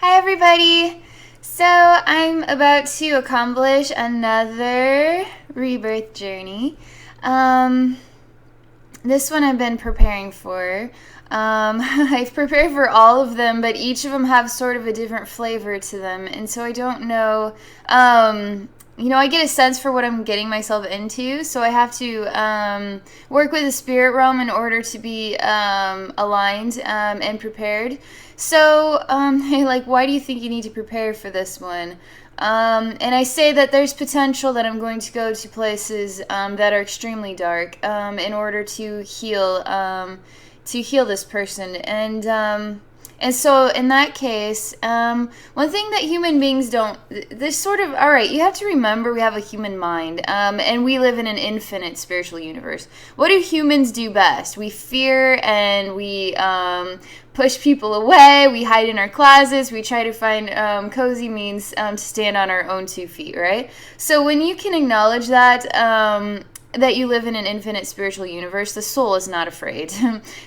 Hi, everybody. So, I'm about to accomplish another rebirth journey. Um, this one I've been preparing for. I've prepared for all of them, but each of them have sort of a different flavor to them, and so I don't know. I get a sense for what I'm getting myself into, so I have to work with the spirit realm in order to be aligned and prepared. So, hey, like, why do you think you need to prepare for this one? And I say that there's potential that I'm going to go to places that are extremely dark in order to heal this person. And so in that case, one thing that human beings don't, this sort of, all right, you have to remember we have a human mind, and we live in an infinite spiritual universe. What do humans do best? We fear and we push people away, we hide in our closets, we try to find cozy means to stand on our own 2 feet, right? So when you can acknowledge that you live in an infinite spiritual universe, the soul is not afraid.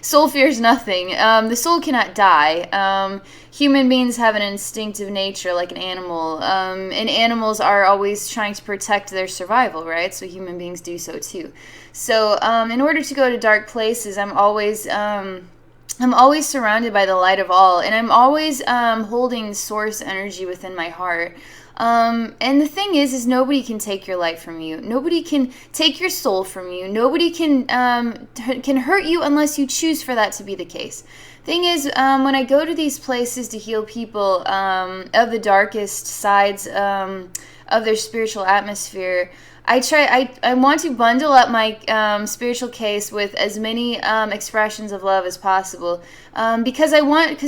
Soul fears nothing. The soul cannot die. Human beings have an instinctive nature like an animal, and animals are always trying to protect their survival, right? So human beings do so too. So in order to go to dark places, I'm always surrounded by the light of all, and I'm always holding source energy within my heart. And the thing is nobody can take your light from you. Nobody can take your soul from you. Nobody can hurt you unless you choose for that to be the case. Thing is, when I go to these places to heal people of the darkest sides of their spiritual atmosphere, I want to bundle up my spiritual case with as many expressions of love as possible, because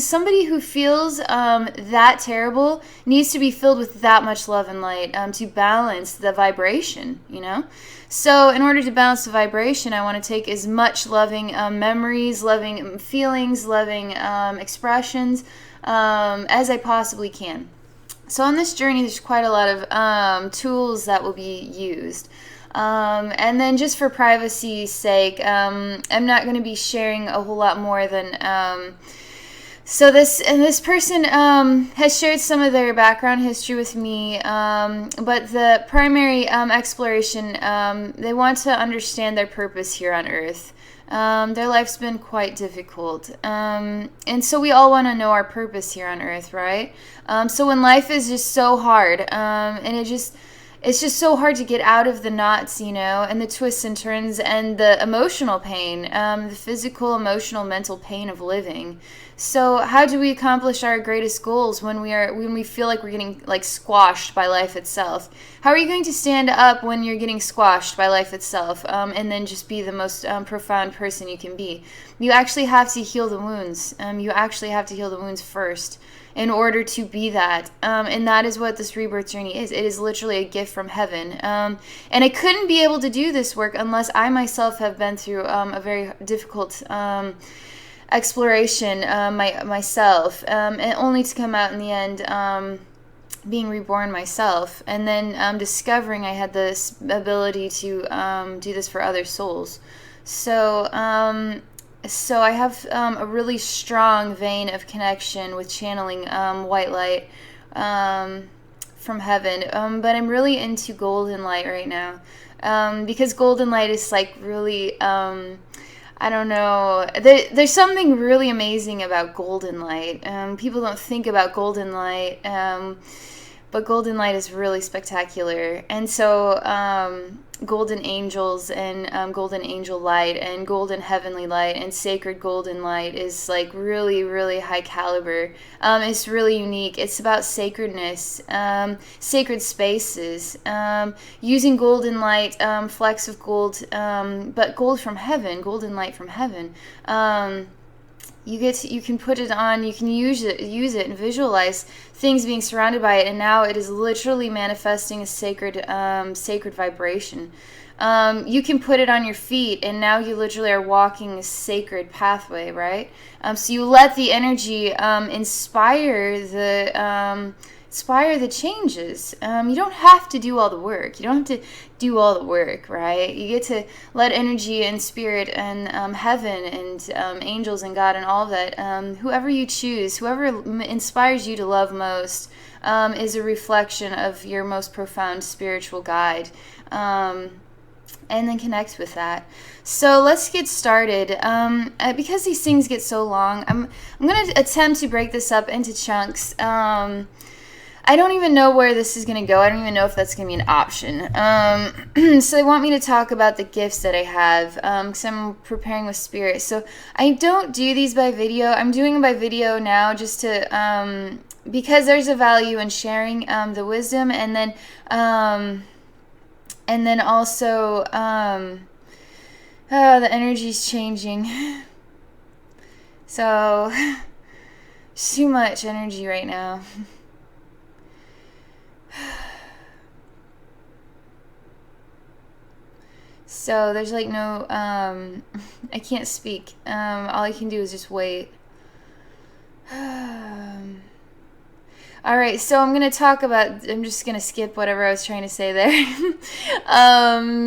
somebody who feels that terrible needs to be filled with that much love and light to balance the vibration, So in order to balance the vibration, I want to take as much loving memories, loving feelings, loving expressions as I possibly can. So on this journey, there's quite a lot of tools that will be used. And then just for privacy's sake, I'm not going to be sharing a whole lot more than... So this person has shared some of their background history with me, but the primary exploration, they want to understand their purpose here on Earth. Their life's been quite difficult. And so we all want to know our purpose here on Earth, right? So when life is just so hard, and it's just so hard to get out of the knots, and the twists and turns and the emotional pain, the physical, emotional, mental pain of living. So how do we accomplish our greatest goals when we feel like we're getting squashed by life itself? How are you going to stand up when you're getting squashed by life itself, and then just be the most profound person you can be? You actually have to heal the wounds. You actually have to heal the wounds first in order to be that. And that is what this rebirth journey is. It is literally a gift from heaven. And I couldn't be able to do this work unless I myself have been through a very difficult exploration myself, and only to come out in the end being reborn myself, and then discovering I had this ability to do this for other souls. So I have a really strong vein of connection with channeling white light from heaven, but I'm really into golden light right now, because golden light is really... I don't know. There's something really amazing about golden light. People don't think about golden light, but golden light is really spectacular. And so golden angels and golden angel light and golden heavenly light and sacred golden light is really, really high caliber. It's really unique. It's about sacredness, sacred spaces, using golden light, flecks of gold, but gold from heaven, golden light from heaven. You can put it on, you can use it and visualize things being surrounded by it, and now it is literally manifesting a sacred vibration. You can put it on your feet, and now you literally are walking a sacred pathway, right? So you let the energy inspire inspire the changes. You don't have to do all the work. You don't have to do all the work, right? You get to let energy and spirit and heaven and angels and God and all of that, whoever you choose, whoever inspires you to love most, is a reflection of your most profound spiritual guide. And then connect with that. So let's get started. Because these things get so long, I'm going to attempt to break this up into chunks. I don't even know where this is going to go. I don't even know if that's going to be an option. So they want me to talk about the gifts that I have, because I'm preparing with spirit. So I don't do these by video. I'm doing them by video now just to, because there's a value in sharing the wisdom, and then also, the energy's changing. So, it's too much energy right now. So, there's like no, I can't speak. All I can do is just wait. Alright, so I'm just going to skip whatever I was trying to say there.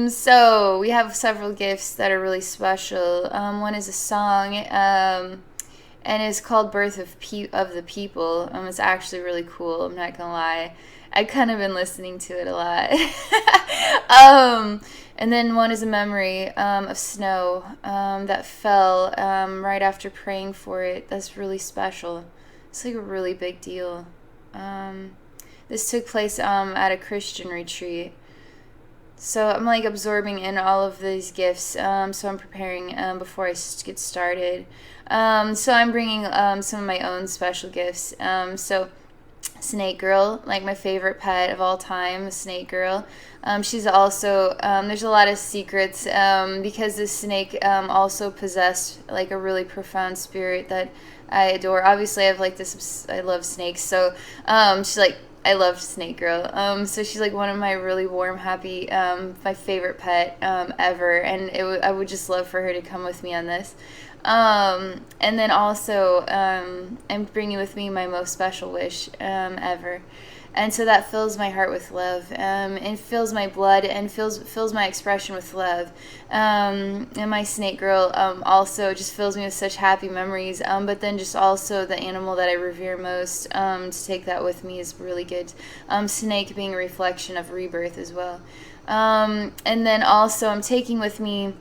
So we have several gifts that are really special. One is a song, and it's called Birth of the People. It's actually really cool, I'm not going to lie. I've kind of been listening to it a lot. And then one is a memory of snow that fell right after praying for it. That's really special. It's like a really big deal. This took place at a Christian retreat. So I'm like absorbing in all of these gifts. So I'm preparing before I get started. So I'm bringing some of my own special gifts. So Snake Girl, like my favorite pet of all time, the Snake Girl. She's also, there's a lot of secrets because this snake also possessed like a really profound spirit that I adore. Obviously, I have like this, I love snakes, so she's like, I love Snake Girl. So she's like one of my really warm, happy, my favorite pet ever, and I would just love for her to come with me on this. And then also, I'm bringing with me my most special wish ever. And so that fills my heart with love, and fills my blood, and fills my expression with love. And my Snake Girl also just fills me with such happy memories. But then just also the animal that I revere most, to take that with me is really good. Snake being a reflection of rebirth as well. And then also I'm taking with me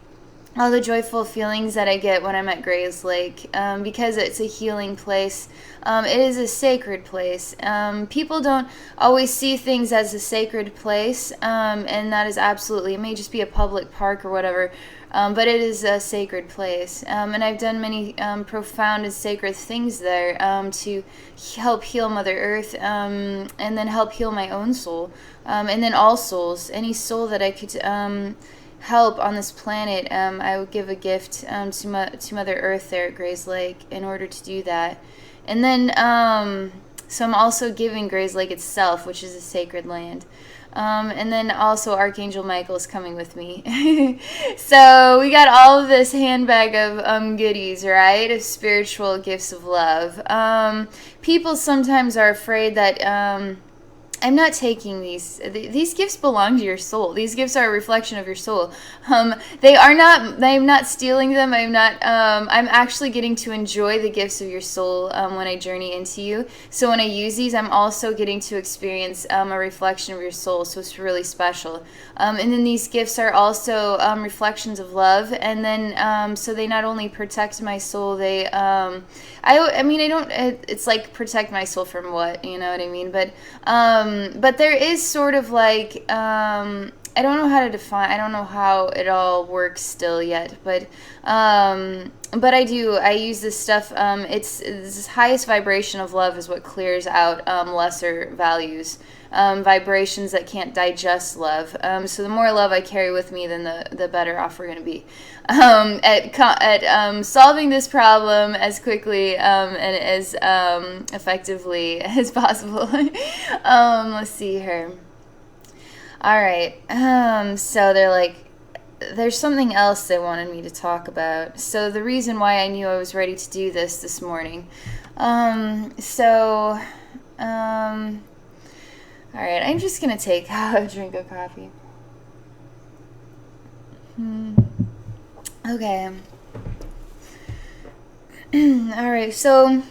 all the joyful feelings that I get when I'm at Gray's Lake, because it's a healing place. It is a sacred place. People don't always see things as a sacred place, and that is absolutely, it may just be a public park or whatever, but it is a sacred place. And I've done many profound and sacred things there to help heal Mother Earth, and then help heal my own soul, and then all souls, any soul that I could help on this planet. I would give a gift to Mother Earth there at Gray's Lake in order to do that. And then, so I'm also giving Gray's Lake itself, which is a sacred land. And then also Archangel Michael is coming with me. So we got all of this handbag of goodies, right? Of spiritual gifts of love. People sometimes are afraid that I'm not taking these. These gifts belong to your soul. These gifts are a reflection of your soul. They are not. I'm not stealing them. I'm not. I'm actually getting to enjoy the gifts of your soul when I journey into you. So when I use these, I'm also getting to experience a reflection of your soul. So it's really special. And then these gifts are also reflections of love. And then so they not only protect my soul. They. I mean, I don't. It's like protect my soul from what? You know what I mean? But there is sort of like, I don't know how to define, I don't know how it all works still yet, but I use this stuff, it's this highest vibration of love is what clears out lesser values, vibrations that can't digest love. So the more love I carry with me, then the better off we're going to be at solving this problem as quickly and as effectively as possible. Let's see here. All right. So they're like, there's something else they wanted me to talk about. So the reason why I knew I was ready to do this morning. All right, I'm just going to take a drink of coffee. Okay. All right, so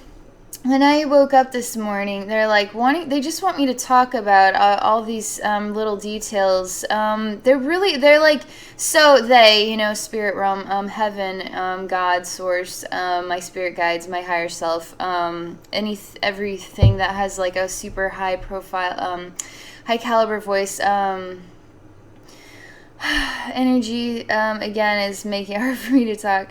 when I woke up this morning, they're like they just want me to talk about all these little details. They're like, so they, spirit realm, heaven, God, source, my spirit guides, my higher self, everything that has like a super high profile, high caliber voice, energy, again, is making it hard for me to talk.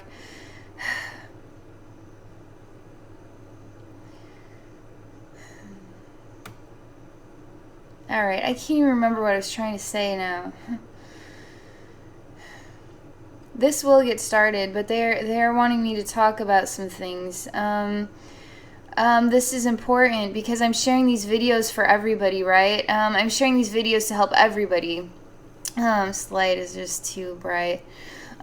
Alright, I can't even remember what I was trying to say now. This will get started, but they're wanting me to talk about some things. This is important because I'm sharing these videos for everybody, right? I'm sharing these videos to help everybody. This light is just too bright.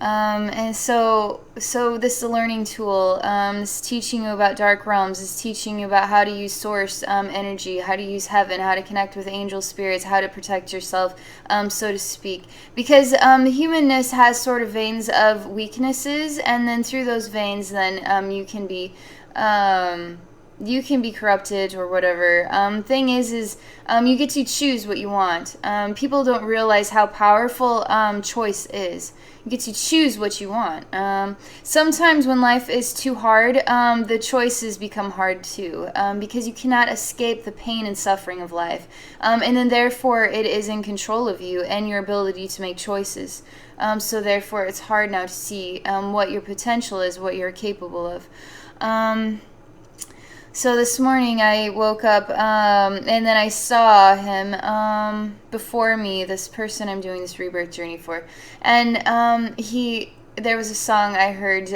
And so this is a learning tool. This is teaching you about dark realms. It's teaching you about how to use source energy, how to use heaven, how to connect with angel spirits, how to protect yourself, so to speak. Because the humanness has sort of veins of weaknesses, and then through those veins, then you can be corrupted or whatever. Thing is you get to choose what you want. People don't realize how powerful choice is. You get to choose what you want. Sometimes when life is too hard, the choices become hard too, because you cannot escape the pain and suffering of life. And then therefore it is in control of you and your ability to make choices. So therefore it's hard now to see what your potential is, what you're capable of. So this morning I woke up and then I saw him before me, this person I'm doing this rebirth journey for. And there was a song I heard,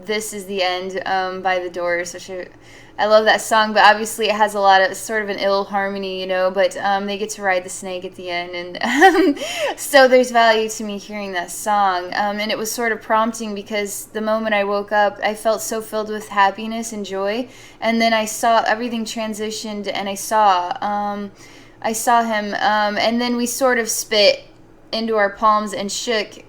This Is the End, by The Doors, which I love that song, but obviously it has a lot of sort of an ill harmony, but they get to ride the snake at the end, and so there's value to me hearing that song, and it was sort of prompting because the moment I woke up, I felt so filled with happiness and joy, and then I saw everything transitioned, and I saw him, and then we sort of spit into our palms and shook,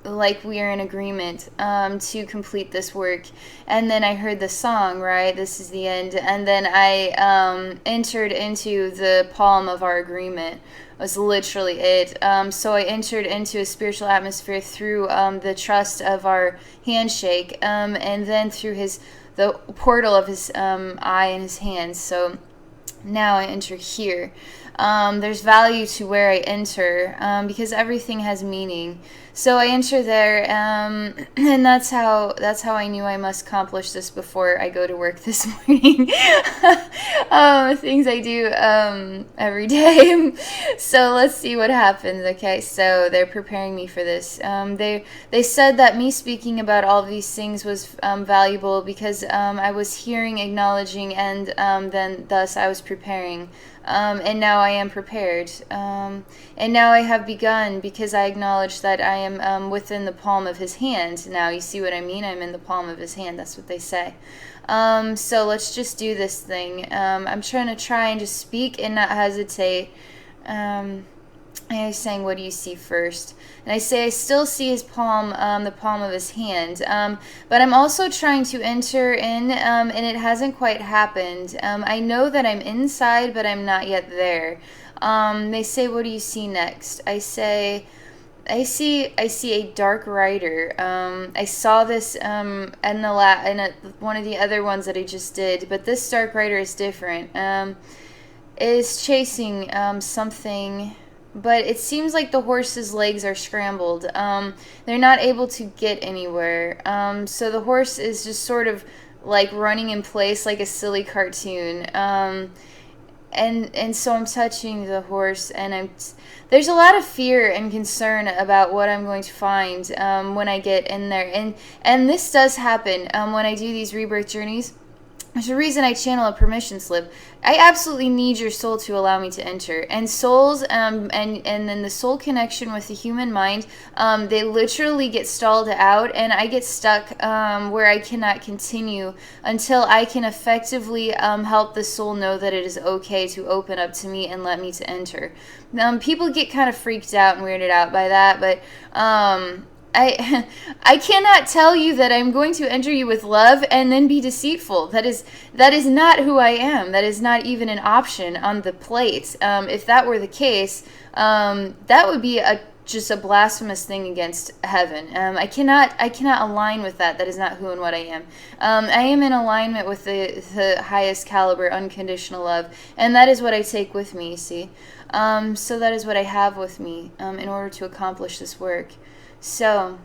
like we are in agreement to complete this work. And then I heard the song, right? This is the end. And then I entered into the palm of our agreement. Was literally it. So I entered into a spiritual atmosphere through the trust of our handshake, and then through the portal of his eye and his hands. So now I enter here. There's value to where I enter, because everything has meaning. So I enter there, and that's how I knew I must accomplish this before I go to work this morning. Things I do every day. So let's see what happens. Okay, so they're preparing me for this. They said that me speaking about all of these things was valuable because I was hearing, acknowledging, and then thus I was preparing. And now I am prepared. And now I have begun because I acknowledge that I am within the palm of his hand. Now, you see what I mean? I'm in the palm of his hand. That's what they say. So let's just do this thing. I'm trying to and just speak and not hesitate. I was saying, what do you see first? And I say, I still see his palm, the palm of his hand. But I'm also trying to enter in, and it hasn't quite happened. I know that I'm inside, but I'm not yet there. They say, what do you see next? I say, I see a dark rider. I saw this in one of the other ones that I just did, but this dark rider is different. Is chasing something. But it seems like the horse's legs are scrambled. They're not able to get anywhere. So the horse is just sort of like running in place like a silly cartoon. And so I'm touching the horse, and there's a lot of fear and concern about what I'm going to find when I get in there. And this does happen when I do these rebirth journeys. There's a reason I channel a permission slip. I absolutely need your soul to allow me to enter. And souls, and then the soul connection with the human mind, they literally get stalled out, and I get stuck where I cannot continue until I can effectively help the soul know that it is okay to open up to me and let me to enter. People get kind of freaked out and weirded out by that, but I cannot tell you that I'm going to enter you with love and then be deceitful. That is not who I am. That is not even an option on the plate. If that were the case, that would be just a blasphemous thing against heaven. I cannot align with that. That is not who and what I am. I am in alignment with the highest caliber, unconditional love, and that is what I take with me, you see. So that is what I have with me in order to accomplish this work. So,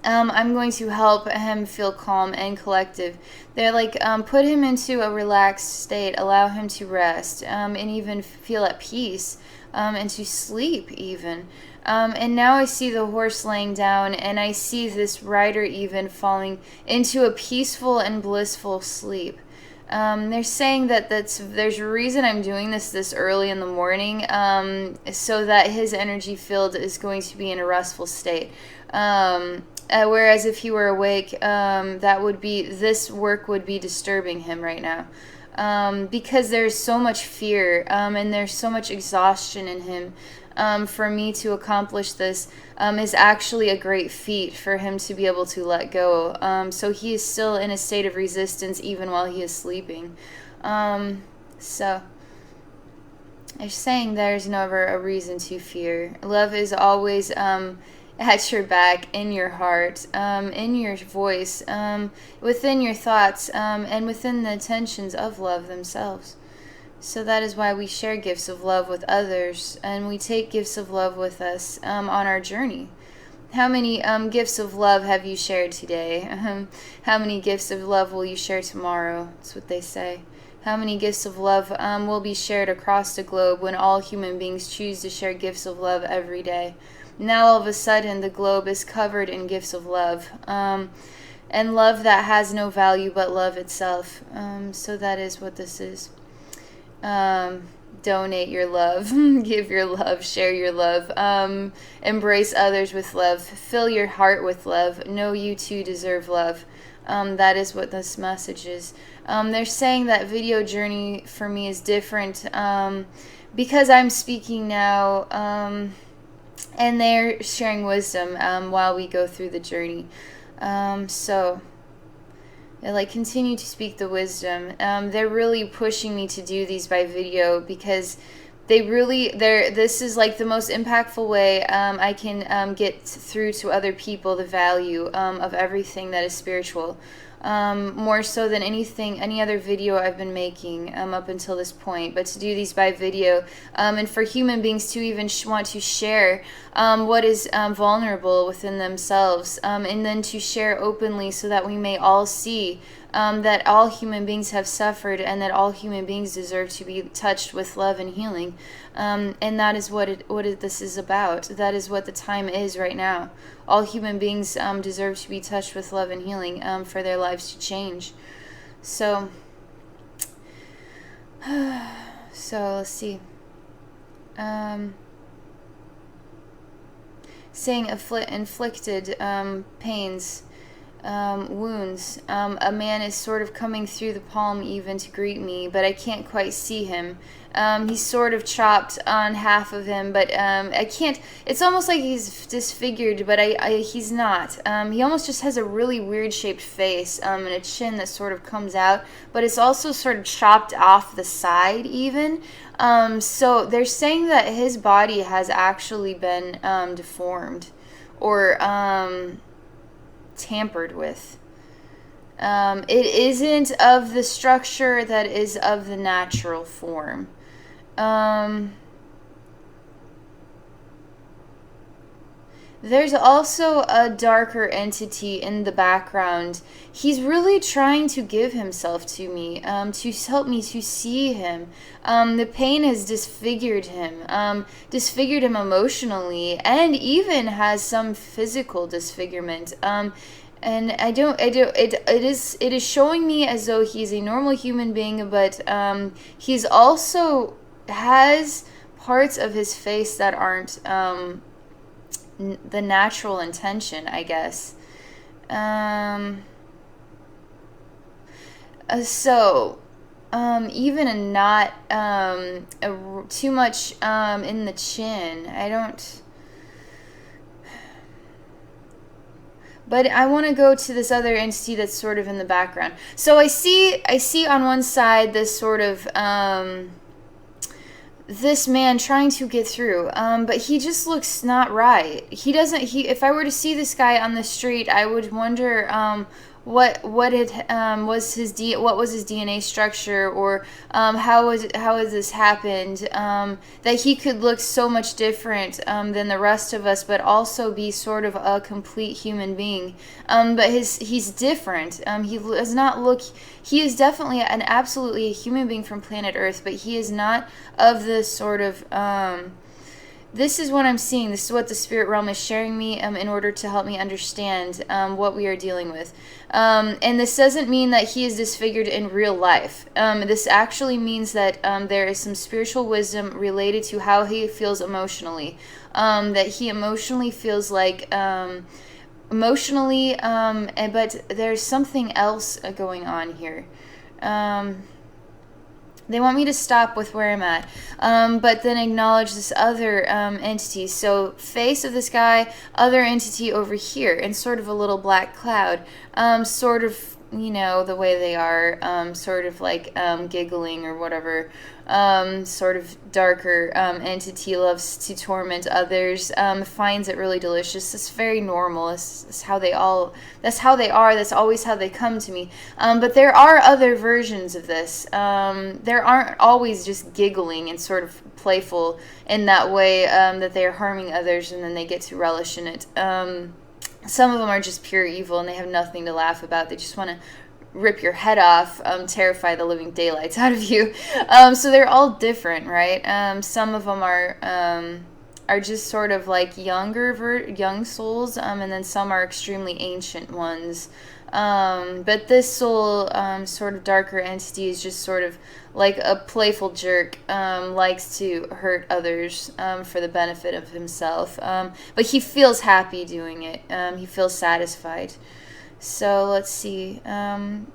I'm going to help him feel calm and collective. They're like, put him into a relaxed state, allow him to rest, and even feel at peace, and to sleep even. And now I see the horse laying down, and I see this rider even falling into a peaceful and blissful sleep. They're saying that there's a reason I'm doing this early in the morning, so that his energy field is going to be in a restful state. Whereas if he were awake, this work would be disturbing him right now, because there's so much fear, and there's so much exhaustion in him. For me to accomplish this is actually a great feat for him to be able to let go. So he is still in a state of resistance even while he is sleeping. So they're saying there's never a reason to fear. Love is always at your back, in your heart, in your voice, within your thoughts, and within the intentions of love themselves. So that is why we share gifts of love with others, and we take gifts of love with us on our journey. How many gifts of love have you shared today? How many gifts of love will you share tomorrow? That's what they say. How many gifts of love will be shared across the globe when all human beings choose to share gifts of love every day? Now all of a sudden the globe is covered in gifts of love, and love that has no value but love itself. So that is what this is. Donate your love, give your love, share your love, embrace others with love, fill your heart with love, know you too deserve love. That is what this message is. They're saying that video journey for me is different because I'm speaking now, and they're sharing wisdom while we go through the journey. So like, continue to speak the wisdom. They're really pushing me to do these by video because this is like the most impactful way I can get through to other people the value of everything that is spiritual. More so than any other video I've been making up until this point. But to do these by video, and for human beings to even want to share what is vulnerable within themselves, and then to share openly so that we may all see that all human beings have suffered and that all human beings deserve to be touched with love and healing. And that is what this is about. That is what the time is right now. All human beings deserve to be touched with love and healing for their lives to change. So let's see. Saying inflicted pains, wounds. A man is sort of coming through the palm even to greet me, but I can't quite see him. He's sort of chopped on half of him, but I can't. It's almost like he's disfigured, but he's not. He almost just has a really weird shaped face and a chin that sort of comes out, but it's also sort of chopped off the side even. So they're saying that his body has actually been deformed or tampered with. It isn't of the structure that is of the natural form. There's also a darker entity in the background. He's really trying to give himself to me, to help me to see him. The pain has disfigured him emotionally, and even has some physical disfigurement. And it is showing me as though he's a normal human being, but he's also has parts of his face that aren't the natural intention, I guess. So even a not too much in the chin. I don't. But I want to go to this other entity that's sort of in the background. So I see on one side this sort of this man trying to get through, but he just looks not right. He doesn't. If I were to see this guy on the street, I would wonder what was his DNA structure, or how has this happened, that he could look so much different than the rest of us, but also be sort of a complete human being. But he's different. He does not look. He is definitely absolutely a human being from planet Earth, but he is not of this sort of. This is what I'm seeing. This is what the spirit realm is sharing me in order to help me understand what we are dealing with. And this doesn't mean that he is disfigured in real life. This actually means that there is some spiritual wisdom related to how he feels emotionally. That he emotionally feels like... but there's something else going on here. They want me to stop with where I'm at, but then acknowledge this other entity. So face of this guy, other entity over here, and sort of a little black cloud, sort of, the way they are, sort of like giggling or whatever. Sort of darker entity, loves to torment others, finds it really delicious. It's very normal. That's how they are. That's always how they come to me. But there are other versions of this. There aren't always just giggling and sort of playful in that way, that they are harming others and then they get to relish in it. Some of them are just pure evil and they have nothing to laugh about. They just want to rip your head off, terrify the living daylights out of you. So they're all different, right? Some of them are just sort of like young souls, and then some are extremely ancient ones. But this soul, sort of darker entity, is just sort of like a playful jerk, likes to hurt others for the benefit of himself. But he feels happy doing it. He feels satisfied. So let's see. I'm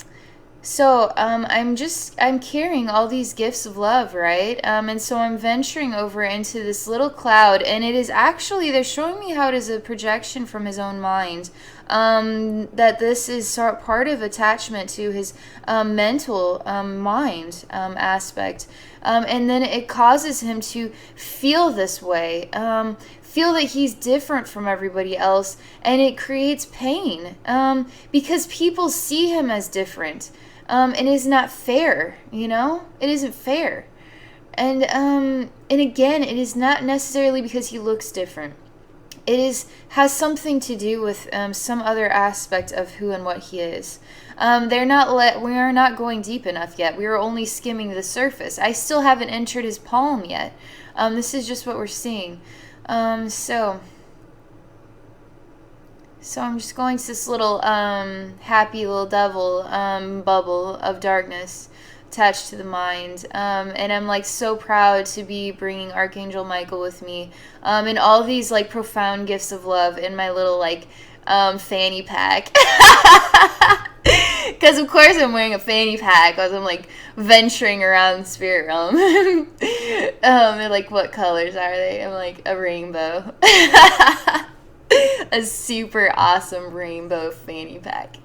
carrying all these gifts of love, right? And so I'm venturing over into this little cloud, and it is actually, they're showing me how it is a projection from his own mind. That this is part of attachment to his mental mind aspect. And then it causes him to feel this way. Feel that he's different from everybody else, and it creates pain because people see him as different, and it is not fair. It isn't fair, and again, it is not necessarily because he looks different. It has something to do with some other aspect of who and what he is. We are not going deep enough yet. We are only skimming the surface. I still haven't entered his palm yet. This is just what we're seeing. So I'm just going to this little happy little devil bubble of darkness attached to the mind, and I'm like so proud to be bringing Archangel Michael with me, and all these like profound gifts of love in my little like fanny pack. Because of course I'm wearing a fanny pack as I'm like venturing around the spirit realm. They're like, what colors are they? I'm like, a rainbow. A super awesome rainbow fanny pack.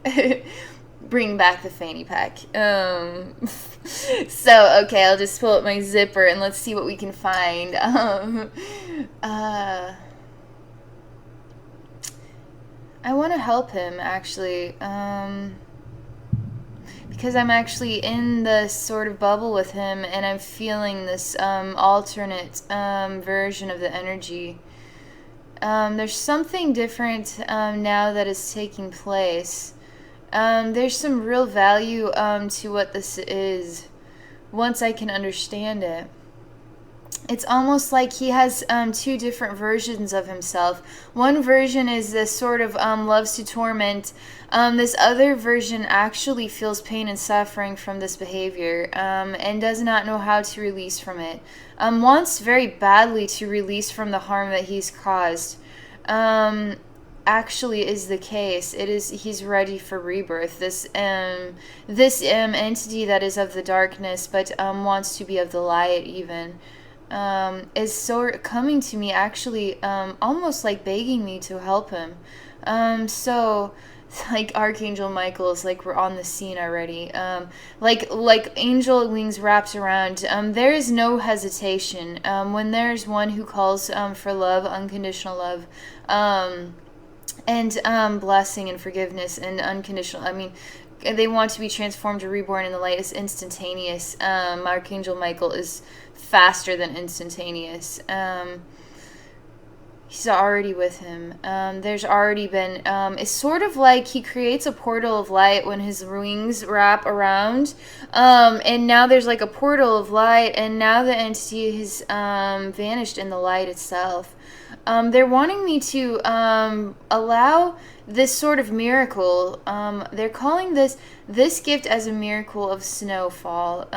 Bring back the fanny pack. So okay, I'll just pull up my zipper and let's see what we can find. I want to help him actually. Because I'm actually in this sort of bubble with him, and I'm feeling this alternate version of the energy. There's something different now that is taking place. There's some real value to what this is once I can understand it. it's almost like he has two different versions of himself. One version is this sort of loves to torment. This other version actually feels pain and suffering from this behavior, and does not know how to release from it. Wants very badly to release from the harm that he's caused. Actually is the case. He's ready for rebirth. This entity that is of the darkness but wants to be of the light even, is sort coming to me, actually, almost like begging me to help him. So like Archangel Michael is like, we're on the scene already. Like angel wings wrapped around. There is no hesitation when there's one who calls for love, unconditional love, and blessing and forgiveness and unconditional. I mean, they want to be transformed or reborn in the light. Is instantaneous. Archangel Michael is faster than instantaneous. He's already with him. There's already been, it's sort of like he creates a portal of light when his wings wrap around, and now there's like a portal of light, and now the entity has vanished in the light itself. They're wanting me to allow this sort of miracle. They're calling this gift as a miracle of snowfall.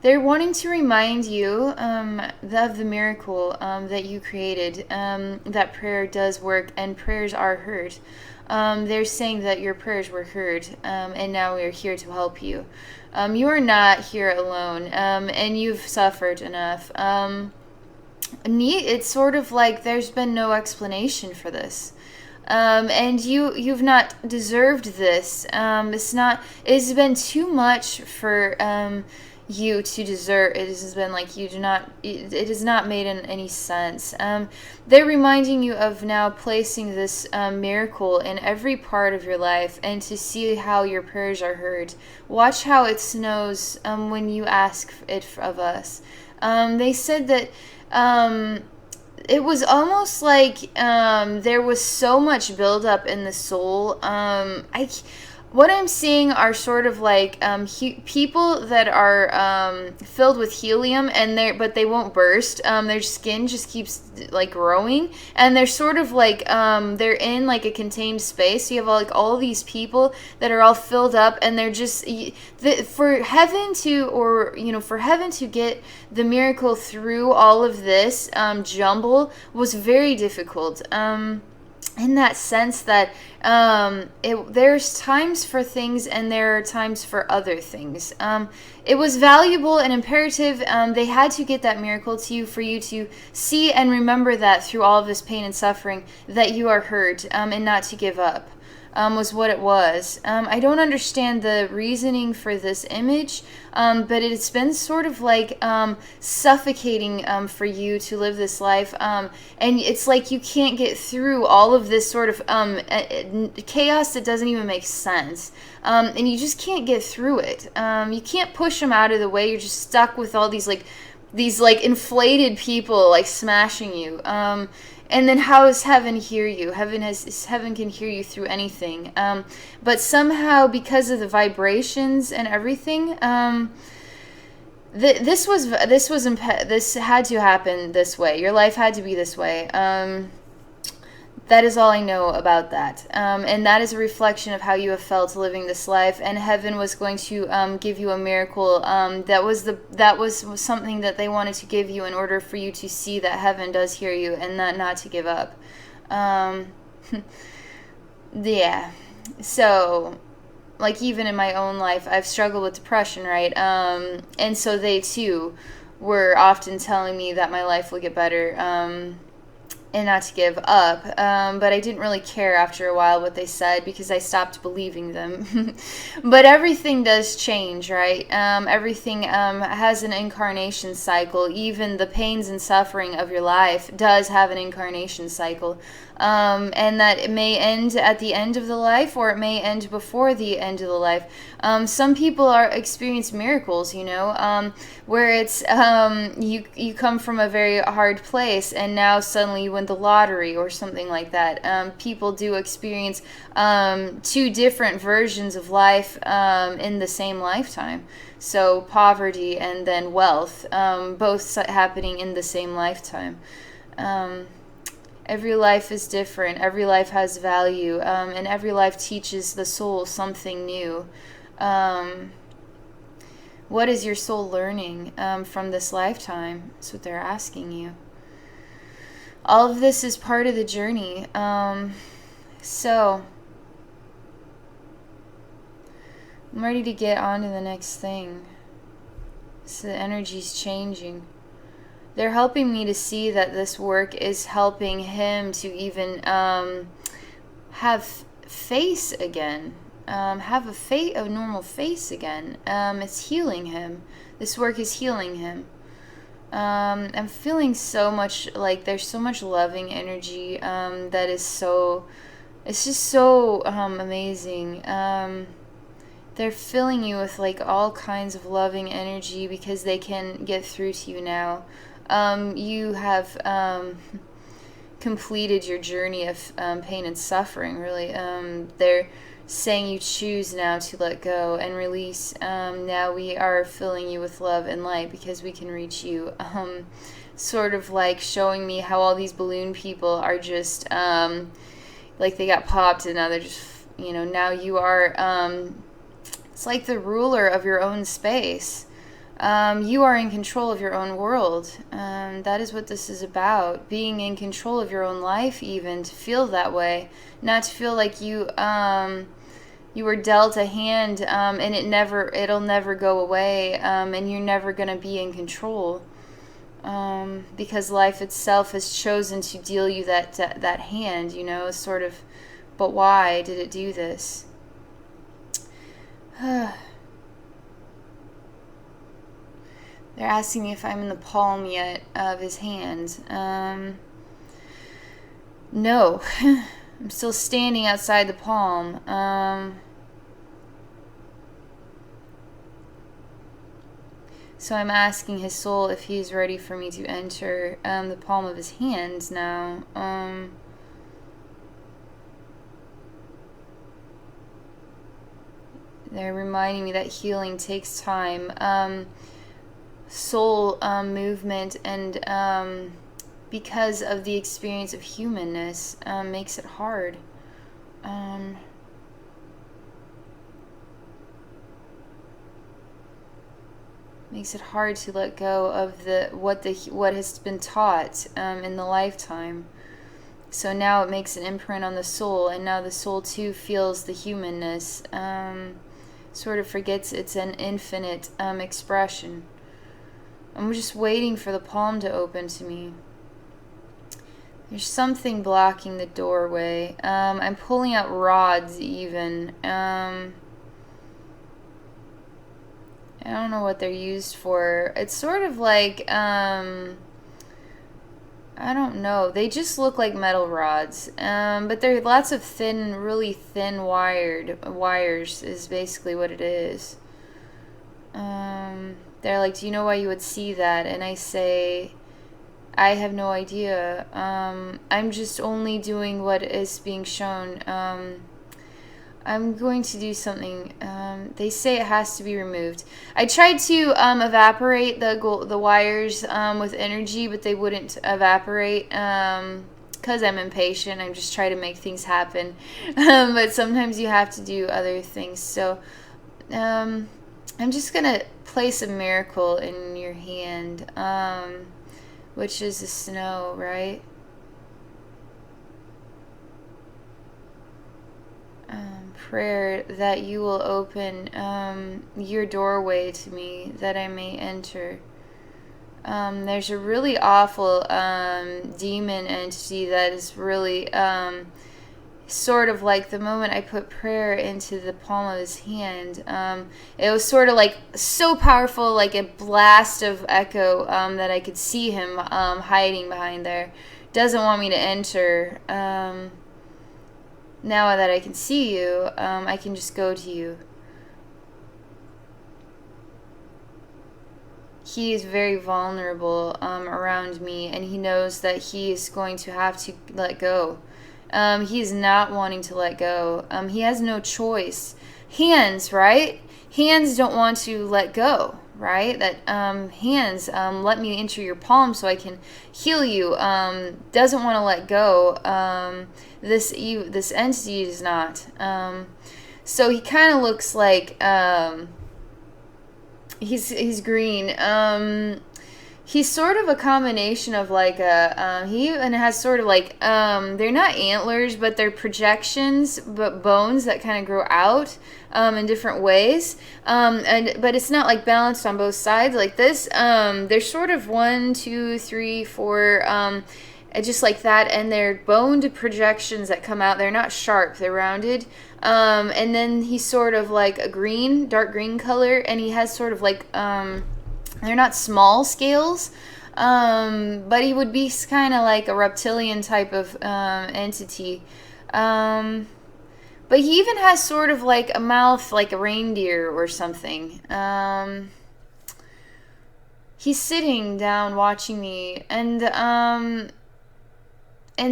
They're wanting to remind you of the miracle that you created, that prayer does work and prayers are heard. They're saying that your prayers were heard, and now we are here to help you. You are not here alone, and you've suffered enough. It's sort of like there's been no explanation for this. And you've not deserved this. It's been too much for you to deserve. It has been like you do not, it has not made any sense. They're reminding you of now placing this miracle in every part of your life, and to see how your prayers are heard. Watch how it snows when you ask it of us. They said that it was almost like there was so much buildup in the soul. What I'm seeing are sort of like people that are filled with helium, but they won't burst. Their skin just keeps like growing, and they're sort of like they're in like a contained space. So you have like all these people that are all filled up, and they're just for heaven to get the miracle through all of this jumble was very difficult. In that sense that there's times for things and there are times for other things. It was valuable and imperative. They had to get that miracle to you for you to see and remember that through all of this pain and suffering that you are hurt, and not to give up. Was what it was. I don't understand the reasoning for this image, but it's been sort of like suffocating for you to live this life, and it's like you can't get through all of this sort of chaos that doesn't even make sense, and you just can't get through it. You can't push them out of the way. You're just stuck with all these inflated people like smashing you. And then how does heaven hear you? Heaven can hear you through anything. But somehow, because of the vibrations and everything, this had to happen this way. Your life had to be this way. That is all I know about that. And that is a reflection of how you have felt living this life. And heaven was going to give you a miracle. That was something that they wanted to give you in order for you to see that heaven does hear you and not to give up. Yeah. So, like, even in my own life, I've struggled with depression, right? And so they too were often telling me that my life will get better. And not to give up, but I didn't really care after a while what they said because I stopped believing them. But everything does change, right? Everything has an incarnation cycle. Even the pains and suffering of your life does have an incarnation cycle, and that it may end at the end of the life, or it may end before the end of the life. Some people experience miracles, where it's you come from a very hard place, and now suddenly you win the lottery or something like that. People do experience two different versions of life in the same lifetime. So poverty and then wealth, both happening in the same lifetime. Every life is different. Every life has value, and every life teaches the soul something new. What is your soul learning from this lifetime? That's what they're asking you. All of this is part of the journey. So I'm ready to get on to the next thing. So the energy's changing. They're helping me to see that this work is helping him to even have face again. Have a normal face again. It's healing him. This work is healing him. I'm feeling so much, like there's so much loving energy that is so, it's just so amazing. They're filling you with like all kinds of loving energy because they can get through to you now. You have completed your journey of pain and suffering, really. They're saying you choose now to let go and release. Now we are filling you with love and light because we can reach you. Sort of like showing me how all these balloon people are just like they got popped and now they're just, now you are, it's like the ruler of your own space. You are in control of your own world. That is what this is about. Being in control of your own life, even to feel that way, not to feel like you were dealt a hand and it'll never go away, and you're never gonna be in control, because life itself has chosen to deal you that hand. Sort of. But why did it do this? They're asking me if I'm in the palm yet of his hand. No. I'm still standing outside the palm. So I'm asking his soul if he's ready for me to enter the palm of his hand now. They're reminding me that healing takes time. Soul movement and because of the experience of humanness makes it hard. Makes it hard to let go of what has been taught in the lifetime. So now it makes an imprint on the soul, and now the soul too feels the humanness. Sort of forgets it's an infinite expression. I'm just waiting for the palm to open to me. There's something blocking the doorway. I'm pulling out rods even. I don't know what they're used for. It's sort of like, I don't know. They just look like metal rods. But there are lots of thin, really thin wires is basically what it is. They're like, do you know why you would see that? And I say, I have no idea. I'm just only doing what is being shown. I'm going to do something. They say it has to be removed. I tried to evaporate the wires with energy, but they wouldn't evaporate because I'm impatient. I'm just trying to make things happen. But sometimes you have to do other things. So I'm just going to place a miracle in your hand, which is the snow, right? Prayer that you will open your doorway to me, that I may enter. There's a really awful demon entity that is really sort of like the moment I put prayer into the palm of his hand, it was sort of like so powerful, like a blast of echo, that I could see him hiding behind there. Doesn't want me to enter. Now that I can see you, I can just go to you. he is very vulnerable around me, and he knows that he is going to have to let go. He is not wanting to let go. He has no choice. Hands, right? Hands don't want to let go, right? That hands, let me enter your palm so I can heal you. Doesn't want to let go. This entity does not. So he kind of looks like he's green. He's sort of a combination of like he even has sort of like they're not antlers, but they're projections, but bones that kind of grow out in different ways. But it's not like balanced on both sides like this. They're sort of 1, 2, 3, 4, just like that, and they're boned projections that come out. They're not sharp, they're rounded. And then he's sort of like a green, dark green color, and he has sort of like they're not small scales, but he would be kind of like a reptilian type of entity. But he even has sort of like a mouth like a reindeer or something. He's sitting down watching me, and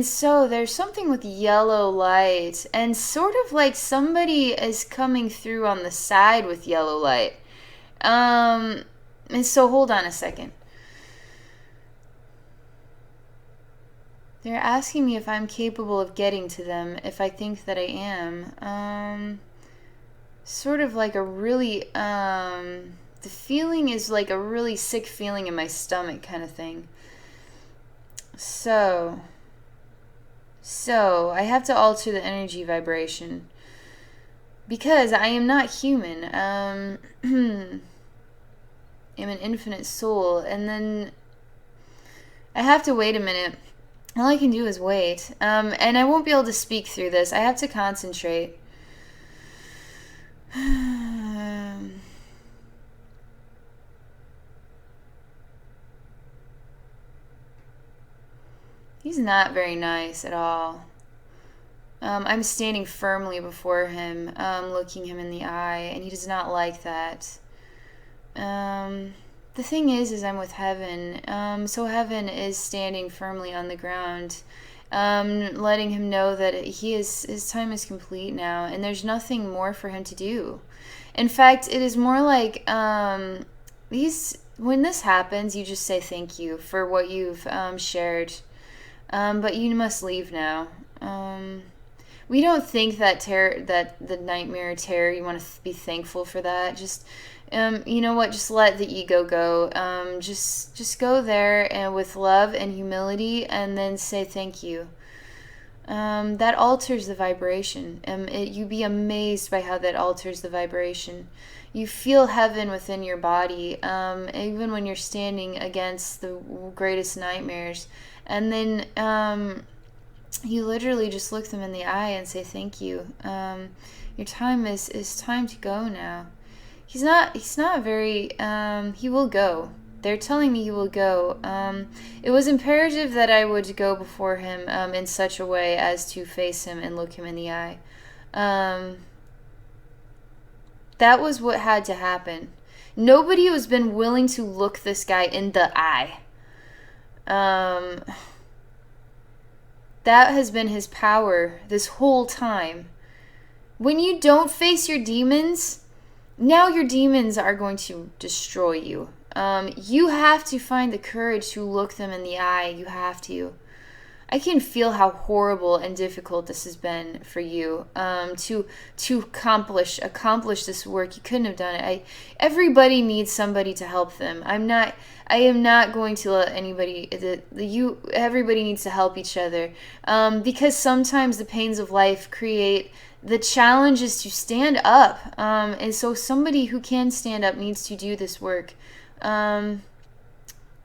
so there's something with yellow light, and sort of like somebody is coming through on the side with yellow light. And so hold on a second. They're asking me if I'm capable of getting to them, if I think that I am. Sort of like a really, the feeling is like a really sick feeling in my stomach kind of thing. So I have to alter the energy vibration. Because I am not human. I'm an infinite soul, and then I have to wait a minute. All I can do is wait, and I won't be able to speak through this. I have to concentrate. He's not very nice at all. I'm standing firmly before him, looking him in the eye, and he does not like that. The thing is I'm with heaven. So heaven is standing firmly on the ground, letting him know that his time is complete now, and there's nothing more for him to do. In fact, it is more like when this happens, you just say thank you for what you've shared, but you must leave now. We don't think that the nightmare terror, you want to be thankful for that. Just you know what? Just let the ego go. Just go there and with love and humility, and then say thank you. That alters the vibration. You'd be amazed by how that alters the vibration. You feel heaven within your body, even when you're standing against the greatest nightmares. And then you literally just look them in the eye and say thank you. Your time is time to go now. He's not very, he will go. They're telling me he will go. It was imperative that I would go before him in such a way as to face him and look him in the eye. That was what had to happen. Nobody has been willing to look this guy in the eye. That has been his power this whole time. When you don't face your demons, now your demons are going to destroy you. You have to find the courage to look them in the eye. You have to. I can feel how horrible and difficult this has been for you to accomplish this work. You couldn't have done it. Everybody needs somebody to help them. I am not going to let anybody. Everybody needs to help each other because sometimes the pains of life create the challenge is to stand up, and so somebody who can stand up needs to do this work.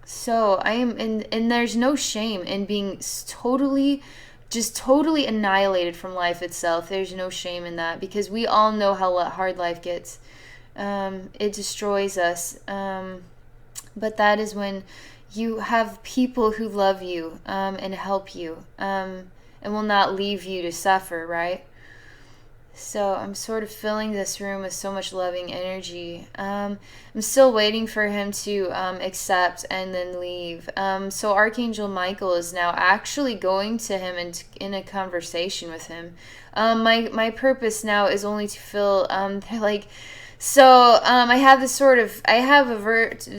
So I am, and there's no shame in being totally annihilated from life itself. There's no shame in that because we all know how hard life gets. It destroys us. But that is when you have people who love you and help you and will not leave you to suffer, right? So I'm sort of filling this room with so much loving energy. I'm still waiting for him to accept and then leave. So Archangel Michael is now actually going to him and in a conversation with him. My purpose now is only to fill like. So I have this sort of I have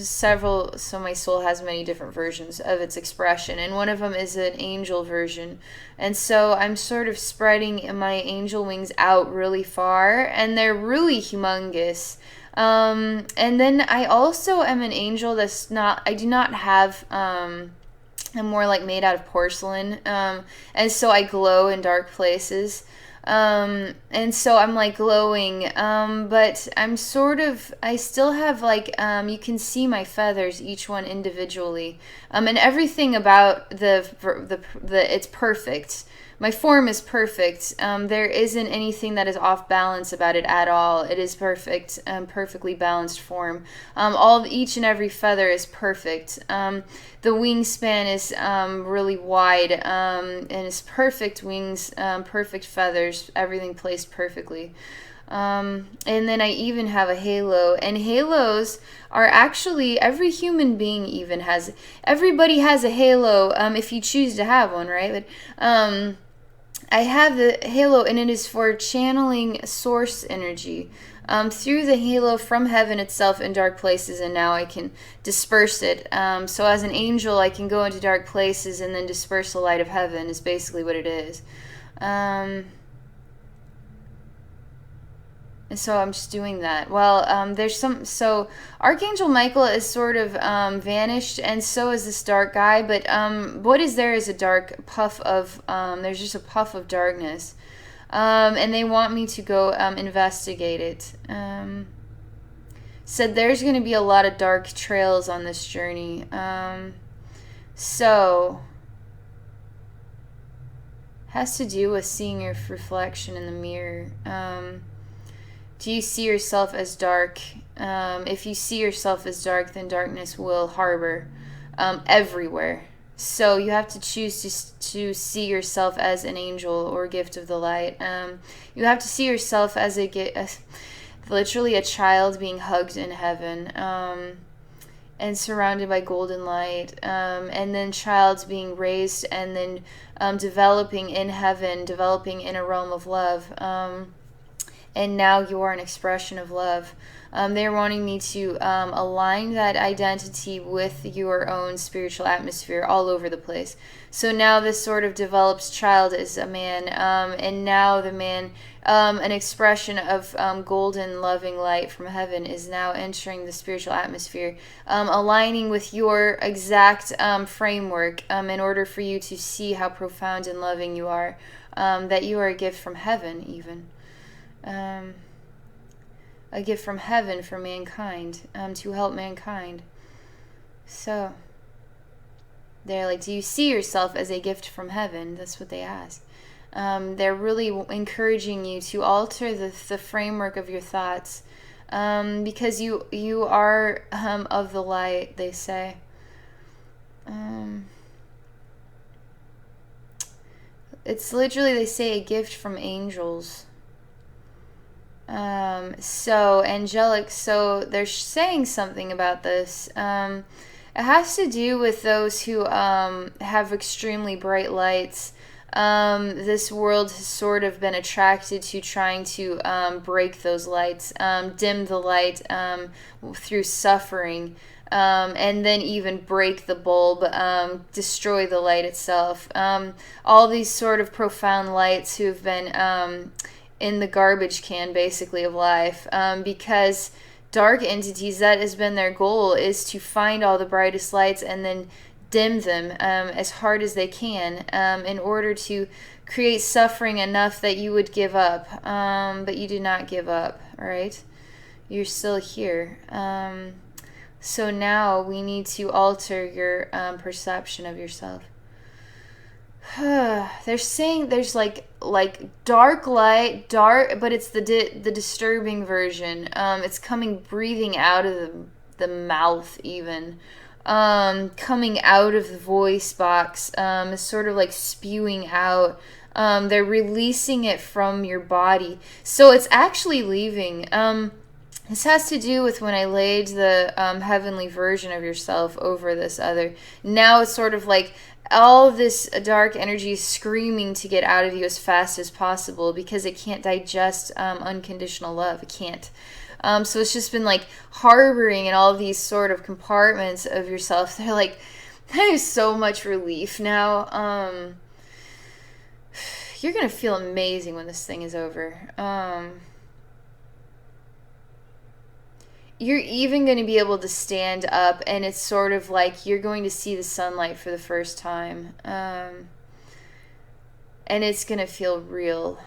several. So my soul has many different versions of its expression, and one of them is an angel version. And so I'm sort of spreading my angel wings out really far, and they're really humongous. And then I also am an angel that's not. I do not have. I'm more like made out of porcelain, and so I glow in dark places. And so I'm like glowing, but I'm sort of, I still have like, you can see my feathers, each one individually, and everything about it's perfect. My form is perfect. There isn't anything that is off balance about it at all. It is perfect, perfectly balanced form. Each and every feather is perfect. The wingspan is really wide, and it's perfect wings, perfect feathers, everything placed perfectly. And then I even have a halo, and halos are actually, every human being even has, everybody has a halo, if you choose to have one, right? But I have the halo, and it is for channeling source energy through the halo from heaven itself in dark places, and now I can disperse it. So as an angel, I can go into dark places and then disperse the light of heaven is basically what it is. And so I'm just doing that. Well, so Archangel Michael is sort of vanished, and so is this dark guy, but what is there is a dark puff of, there's just a puff of darkness. And they want me to go investigate it. Said there's going to be a lot of dark trails on this journey. So has to do with seeing your reflection in the mirror. Do you see yourself as dark? If you see yourself as dark, then darkness will harbor everywhere. So you have to choose to see yourself as an angel or gift of the light. You have to see yourself as literally a child being hugged in heaven, and surrounded by golden light, and then child being raised and then developing in heaven, developing in a realm of love. And now you are an expression of love. They're wanting me to align that identity with your own spiritual atmosphere all over the place. So now this sort of develops child is a man, and now the man, an expression of golden loving light from heaven, is now entering the spiritual atmosphere, aligning with your exact framework, in order for you to see how profound and loving you are, that you are a gift from heaven even. A gift from heaven for mankind, to help mankind. So they're like, do you see yourself as a gift from heaven? That's what they ask. They're really encouraging you to alter the framework of your thoughts, because you are of the light, they say. It's literally, they say, a gift from angels. So angelic, so they're saying something about this. It has to do with those who have extremely bright lights. This world has sort of been attracted to trying to break those lights, dim the light through suffering, and then even break the bulb, destroy the light itself. All these sort of profound lights who have been in the garbage can, basically, of life, because dark entities, that has been their goal, is to find all the brightest lights and then dim them as hard as they can, in order to create suffering enough that you would give up, but you do not give up, right? You're still here. So now we need to alter your perception of yourself. They're saying there's like dark light, but it's the disturbing version. It's coming, breathing out of the mouth, even coming out of the voice box. It's sort of like spewing out. They're releasing it from your body. So it's actually leaving. This has to do with when I laid the heavenly version of yourself over this other. Now it's sort of like all this dark energy is screaming to get out of you as fast as possible because it can't digest unconditional love. It can't. So it's just been like harboring in all of these sort of compartments of yourself. They're like, that is so much relief now. You're going to feel amazing when this thing is over. You're even going to be able to stand up, and it's sort of like you're going to see the sunlight for the first time. And it's going to feel real.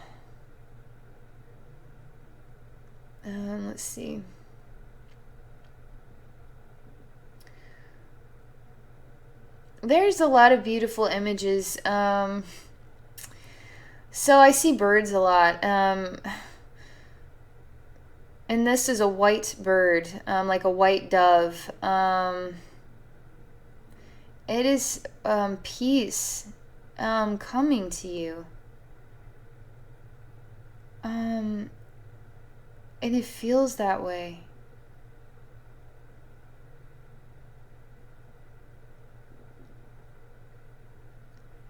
Let's see. There's a lot of beautiful images. So I see birds a lot. And this is a white bird, like a white dove. It is peace coming to you. And it feels that way.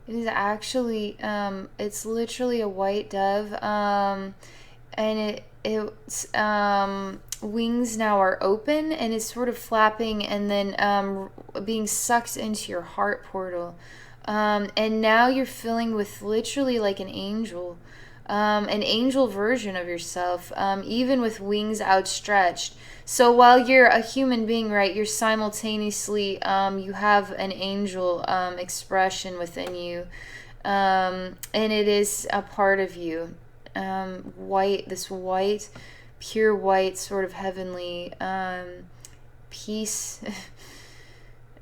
It is actually, it's literally a white dove, and its wings now are open, and it's sort of flapping and then being sucked into your heart portal. And now you're feeling with literally like an angel version of yourself, even with wings outstretched. So while you're a human being, right, you're simultaneously, you have an angel expression within you, and it is a part of you. This white, pure white, sort of heavenly peace.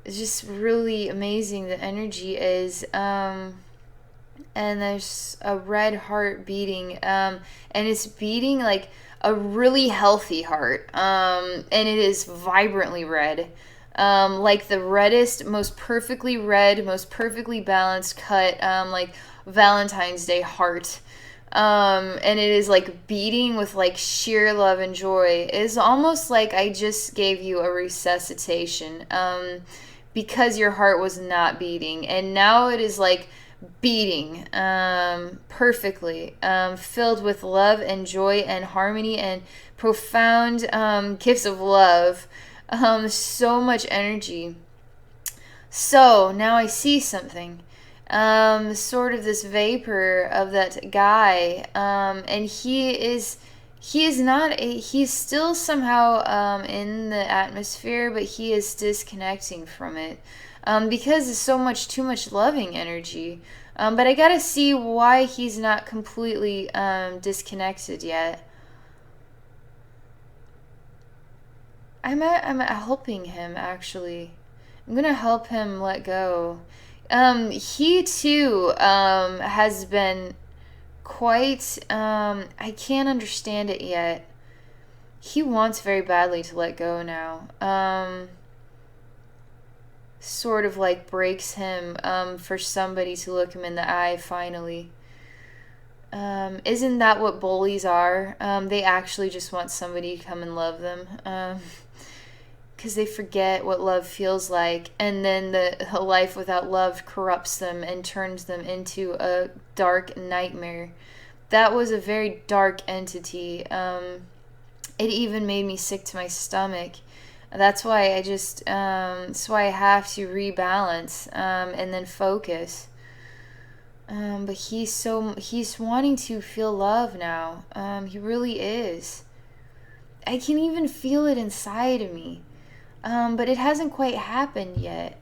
It's just really amazing. The energy is. And there's a red heart beating, and it's beating like a really healthy heart, and it is vibrantly red, like the reddest, most perfectly red, most perfectly balanced cut, like Valentine's Day heart, and it is like beating with like sheer love and joy. It is almost like I just gave you a resuscitation, because your heart was not beating, and now it is like beating perfectly, filled with love and joy and harmony and profound gifts of love, so much energy. So now I see something, sort of this vapor of that guy, and he's still somehow in the atmosphere, but he is disconnecting from it. Because it's so much too much loving energy. But I gotta see why he's not completely disconnected yet. I'm helping him, actually. I'm gonna help him let go. He too has been quite. I can't understand it yet. He wants very badly to let go now. Sort of like breaks him for somebody to look him in the eye finally. Isn't that what bullies are? They actually just want somebody to come and love them, because they forget what love feels like, and then the life without love corrupts them and turns them into a dark nightmare. That was a very dark entity. It even made me sick to my stomach. That's why that's why I have to rebalance, and then focus. But he's wanting to feel love now. He really is. I can even feel it inside of me. But it hasn't quite happened yet.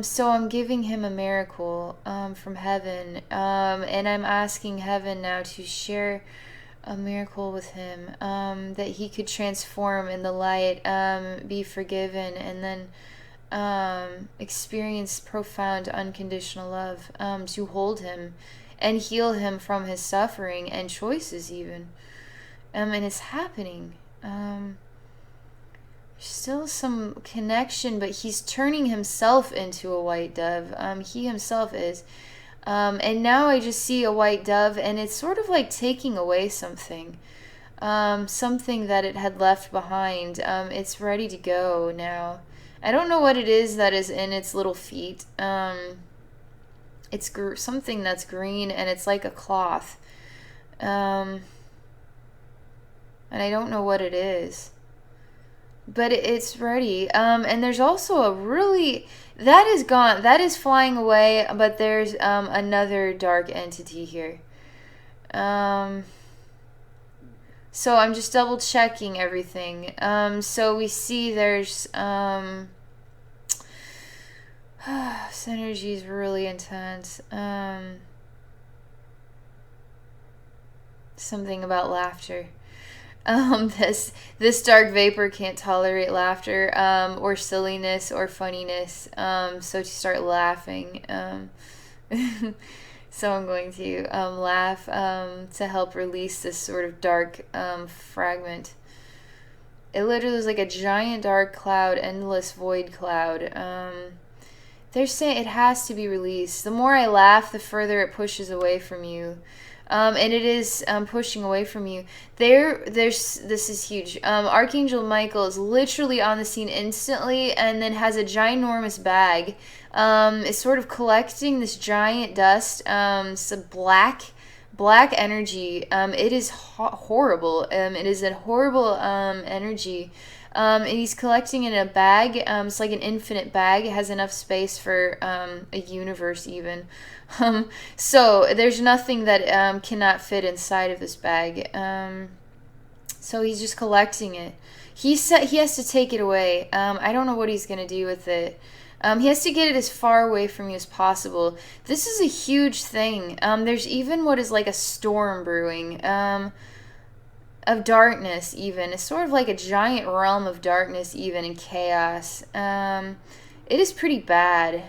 So I'm giving him a miracle, from heaven. And I'm asking heaven now to share a miracle with him, that he could transform in the light, be forgiven, and then experience profound unconditional love, to hold him and heal him from his suffering and choices even. And it's happening. Still some connection, but he's turning himself into a white dove. He himself is. And now I just see a white dove, and it's sort of like taking away something. Something that it had left behind. It's ready to go now. I don't know what it is that is in its little feet. It's something that's green, and it's like a cloth. And I don't know what it is. But it's ready. And there's also a really... That is gone. That is flying away, but there's another dark entity here. So I'm just double checking everything. So we see there's... this energy is really intense. Something about laughter. This dark vapor can't tolerate laughter, or silliness or funniness. So to start laughing. So I'm going to laugh to help release this sort of dark fragment. It literally is like a giant dark cloud, endless void cloud. They're saying it has to be released. The more I laugh, the further it pushes away from you. And it is pushing away from you. This is huge. Archangel Michael is literally on the scene instantly, and then has a ginormous bag. Is sort of collecting this giant dust. Some black energy. It is horrible. It is a horrible energy. And he's collecting in a bag. It's like an infinite bag. It has enough space for a universe even. So there's nothing that cannot fit inside of this bag. So he's just collecting it. He has to take it away. I don't know what he's going to do with it. He has to get it as far away from you as possible. This is a huge thing. There's even what is like a storm brewing. Of darkness even. It's sort of like a giant realm of darkness even, and chaos. It is pretty bad.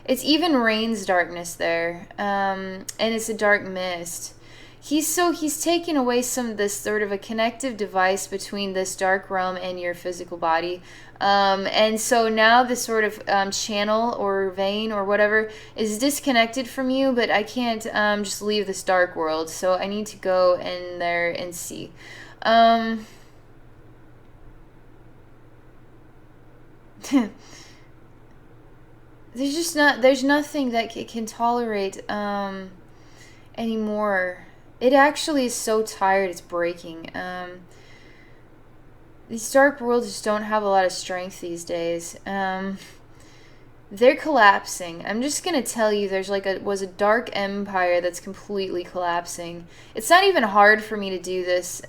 It's even rains darkness there. And it's a dark mist. He's taken away some of this sort of a connective device between this dark realm and your physical body. And so now this sort of channel or vein or whatever is disconnected from you, but I can't just leave this dark world. So I need to go in there and see. There's nothing that can tolerate anymore. It actually is so tired it's breaking. These dark worlds just don't have a lot of strength these days. They're collapsing. I'm just gonna tell you, there's was a dark empire that's completely collapsing. It's not even hard for me to do this.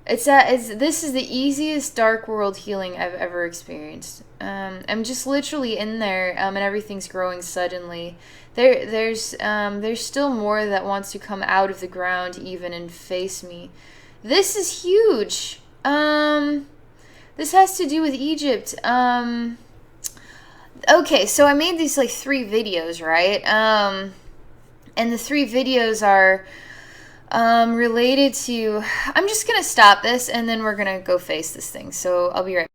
This is the easiest dark world healing I've ever experienced. I'm just literally in there, and everything's growing suddenly. There's still more that wants to come out of the ground even and face me. This is huge. This has to do with Egypt. Okay, so I made these 3 videos, right? And the 3 videos are related to... I'm just gonna stop this, and then we're gonna go face this thing. So I'll be right back.